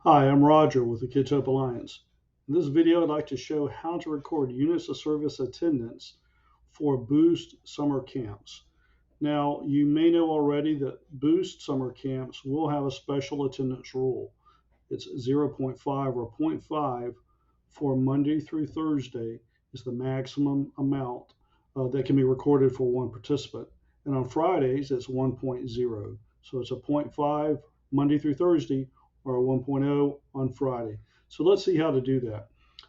Hi, I'm Roger with the Kids Hope Alliance. In this video, I'd like to show how to record units of service attendance for Boost summer camps. Now, you may know already that Boost summer camps will have a special attendance rule. It's zero point 0.5 or zero point 0.5 for Monday through Thursday is the maximum amount that can be recorded for one participant. And on Fridays, it's 1.0. So it's a zero point 0.5 Monday through Thursday or a 1.0 on Friday. So let's see how to do that.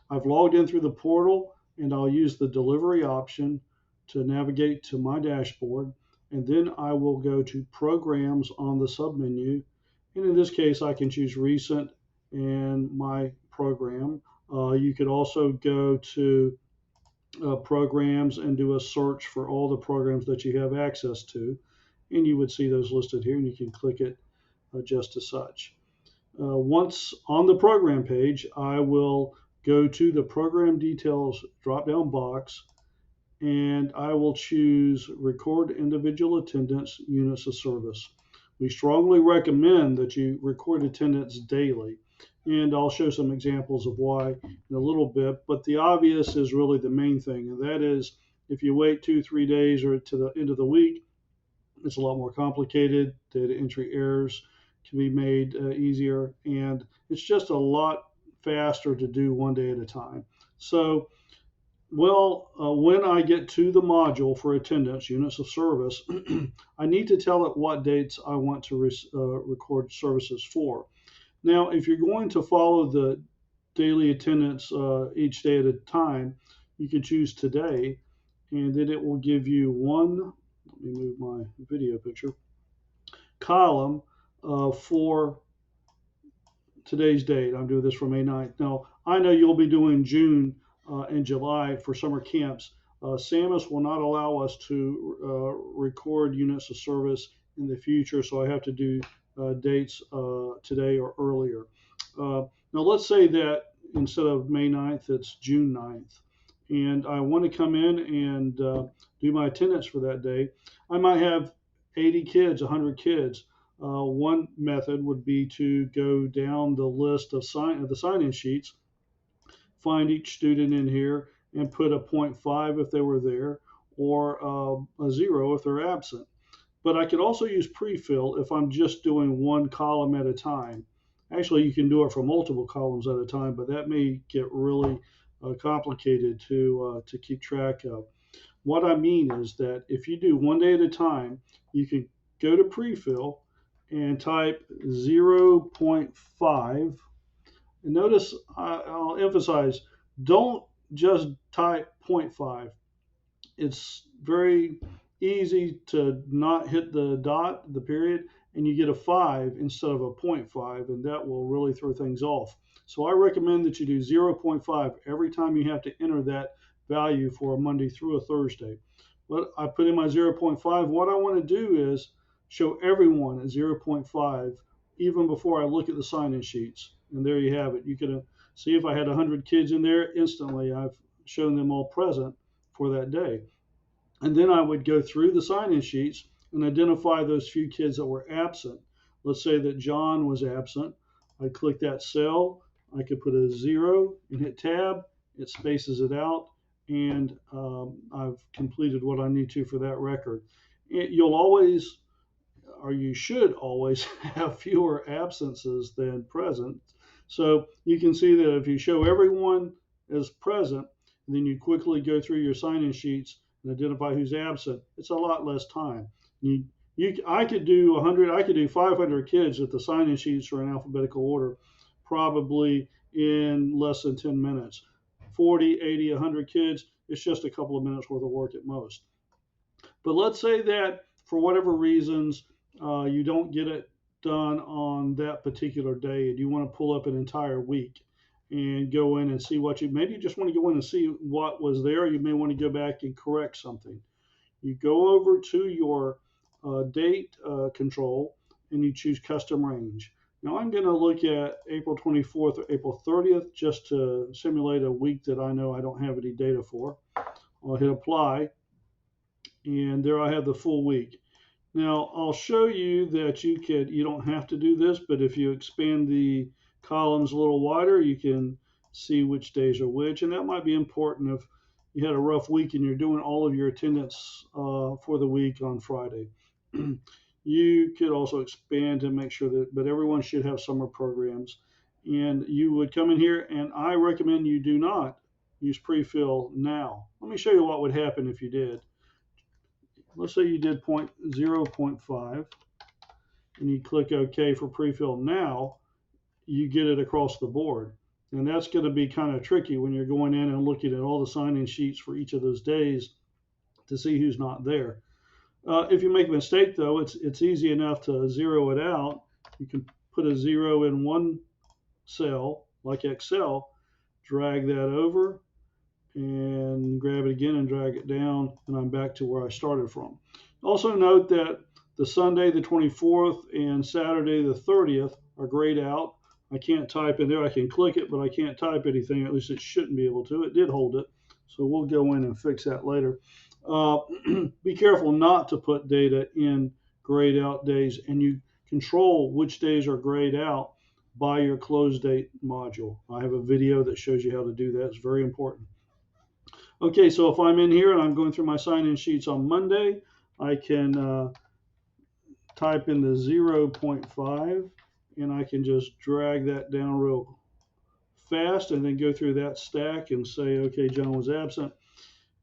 I've logged in through the portal and I'll use the delivery option to navigate to my dashboard. And then I will go to programs on the submenu. And in this case, I can choose recent and my program. You could also go to programs and do a search for all the programs that you have access to. And you would see those listed here and you can click it just as such. Once on the program page, I will go to the program details drop down box and I will choose record individual attendance units of service. We strongly recommend that you record attendance daily, and I'll show some examples of why in a little bit, but the obvious is really the main thing, and that is if you wait 2-3 days or to the end of the week, it's a lot more complicated. Data entry errors can be made easier, and it's just a lot faster to do one day at a time. So when I get to the module for attendance, units of service, I need to tell it what dates I want to record services for. Now, if you're going to follow the daily attendance each day at a time, you can choose today, and then it will give you one, let me move my video picture, column for today's date. I'm doing this for May 9th. Now, I know you'll be doing June and July for summer camps. SAMUS will not allow us to record units of service in the future, so I have to do dates today or earlier. Now, let's say that instead of May 9th, it's June 9th, and I want to come in and do my attendance for that day. I might have 80 kids, 100 kids. One method would be to go down the list of the sign-in sheets, find each student in here, and put a 0.5 if they were there, or a 0 if they're absent. But I could also use pre-fill if I'm just doing one column at a time. Actually, you can do it for multiple columns at a time, but that may get really complicated to keep track of. What I mean is that if you do one day at a time, you can go to pre-fill and type 0.5. And notice I'll emphasize, don't just type 0.5. It's very easy to not hit the dot, the period, and you get a 5 instead of a 0.5, and that will really throw things off. So I recommend that you do 0.5 every time you have to enter that value for a Monday through a Thursday. But I put in my 0.5. What I want to do is show everyone at 0.5 even before I look at the sign-in sheets. And there you have it. You can see if I had 100 kids in there, instantly I've shown them all present for that day. And then I would go through the sign-in sheets and identify those few kids that were absent. Let's say that John was absent. I'd click that cell. I could put a 0 and hit tab. It spaces it out, and I've completed what I need to for that record. You'll always, or you should always, have fewer absences than present. So you can see that if you show everyone as present, and then you quickly go through your sign-in sheets and identify who's absent, it's a lot less time. I could do 100, I could do 500 kids if the sign-in sheets are in alphabetical order, probably in less than 10 minutes. 40, 80, 100 kids, it's just a couple of minutes worth of work at most. But let's say that for whatever reasons, you don't get it done on that particular day and you want to pull up an entire week and go in and see what maybe you just want to go in and see what was there. You may want to go back and correct something. You go over to your date control and you choose custom range. Now I'm going to look at April 24th or April 30th just to simulate a week that I know I don't have any data for. I'll hit apply, and there I have the full week. Now I'll show you that you don't have to do this, but if you expand the columns a little wider, you can see which days are which, and that might be important if you had a rough week and you're doing all of your attendance for the week on Friday. You could also expand and make sure that, but everyone should have summer programs. And you would come in here, and I recommend you do not use pre-fill now. Let me show you what would happen if you did. Let's say you did 0.5 and you click OK for pre-fill now, you get it across the board. And that's going to be kind of tricky when you're going in and looking at all the sign-in sheets for each of those days to see who's not there. If you make a mistake, though, it's easy enough to zero it out. You can put a 0 in one cell, like Excel, drag that over, and grab it again and drag it down, and I'm back to where I started from. Also note that the Sunday the 24th and Saturday the 30th are grayed out. I can't type in there. I can click it, but I can't type anything. At least it shouldn't be able to. It did hold it, so we'll go in and fix that later. Be careful not to put data in grayed out days, and you control which days are grayed out by your close date module. I have a video that shows you how to do that. It's very important. Okay, so if I'm in here and I'm going through my sign-in sheets on Monday, I can type in the 0.5, and I can just drag that down real fast and then go through that stack and say, okay, John was absent.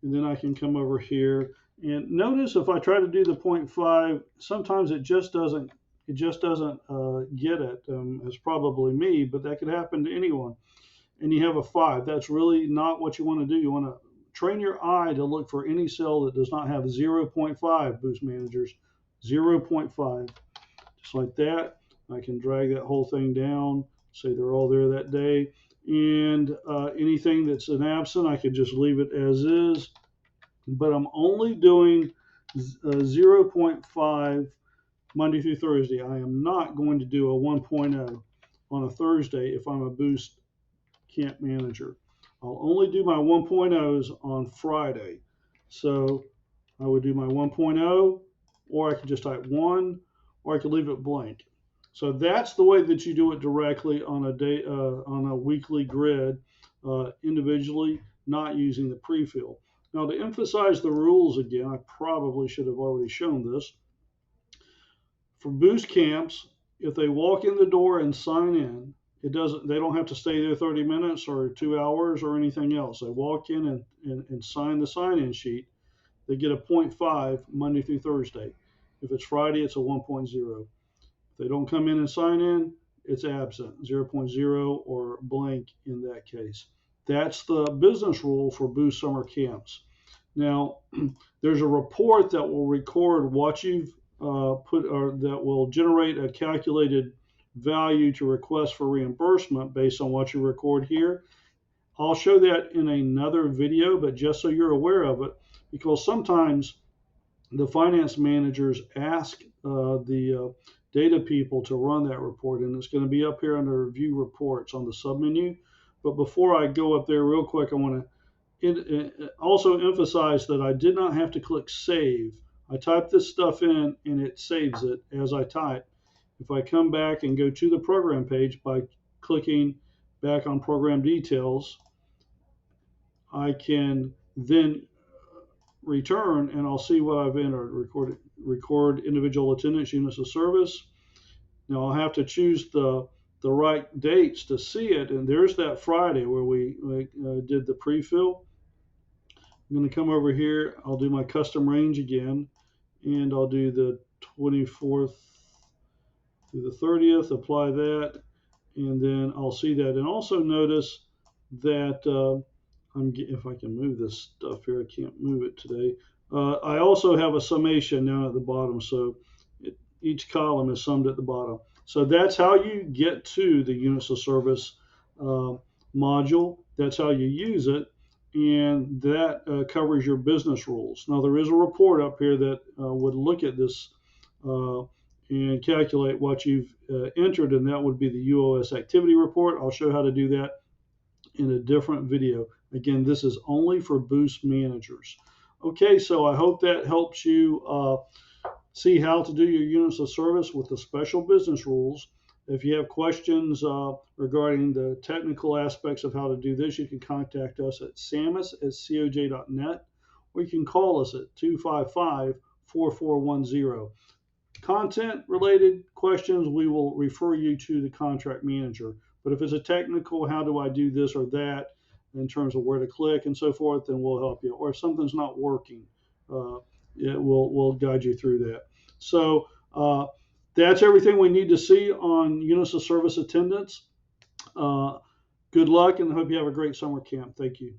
And then I can come over here and notice if I try to do the 0.5, sometimes it just doesn't get it. It's probably me, but that could happen to anyone. And you have a 5. That's really not what you want to do. You want to train your eye to look for any cell that does not have 0.5, Boost Managers. 0.5. Just like that. I can drag that whole thing down, say they're all there that day. And anything that's an absent, I could just leave it as is. But I'm only doing 0.5 Monday through Thursday. I am not going to do a 1.0 on a Thursday if I'm a Boost Camp Manager. I'll only do my 1.0s on Friday. So I would do my 1.0, or I could just type 1, or I could leave it blank. So that's the way that you do it directly on a weekly grid, individually, not using the pre-fill. Now, to emphasize the rules again, I probably should have already shown this. For Boost camps, if they walk in the door and sign in, they don't have to stay there 30 minutes or 2 hours or anything else. They walk in and sign the sign-in sheet. They get a 0.5 Monday through Thursday. If it's Friday, it's a 1.0. If they don't come in and sign in, it's absent, 0.0 or blank in that case. That's the business rule for Boost summer camps. Now, there's a report that will record what you've put, or that will generate a calculated value to request for reimbursement based on what you record here. I'll show that in another video, but just so you're aware of it, because sometimes the finance managers ask the data people to run that report, and it's going to be up here under View Reports on the submenu. But before I go up there real quick, I want to also emphasize that I did not have to click Save. I type this stuff in, and it saves it as I type. If I come back and go to the program page by clicking back on Program Details, I can then return, and I'll see what I've entered. Record individual attendance units of service. Now I'll have to choose the right dates to see it, and there's that Friday where we did the pre-fill. I'm going to come over here. I'll do my custom range again, and I'll do the 24th through the 30th, apply that, and then I'll see that. And also notice that if I can move this stuff here, I can't move it today. I also have a summation down at the bottom, so each column is summed at the bottom. So that's how you get to the units of service module. That's how you use it, and that covers your business rules. Now, there is a report up here that would look at this and calculate what you've entered, and that would be the UOS activity report. I'll show how to do that in a different video. Again, this is only for Boost managers. Okay, so I hope that helps you see how to do your units of service with the special business rules. If you have questions regarding the technical aspects of how to do this, you can contact us at samus@coj.net, or you can call us at 255-4410. Content related questions, we will refer you to the contract manager. But if it's a technical, how do I do this or that, in terms of where to click and so forth, then we'll help you. Or if something's not working, we'll guide you through that. So that's everything we need to see on units of service attendance. Good luck, and hope you have a great summer camp. Thank you.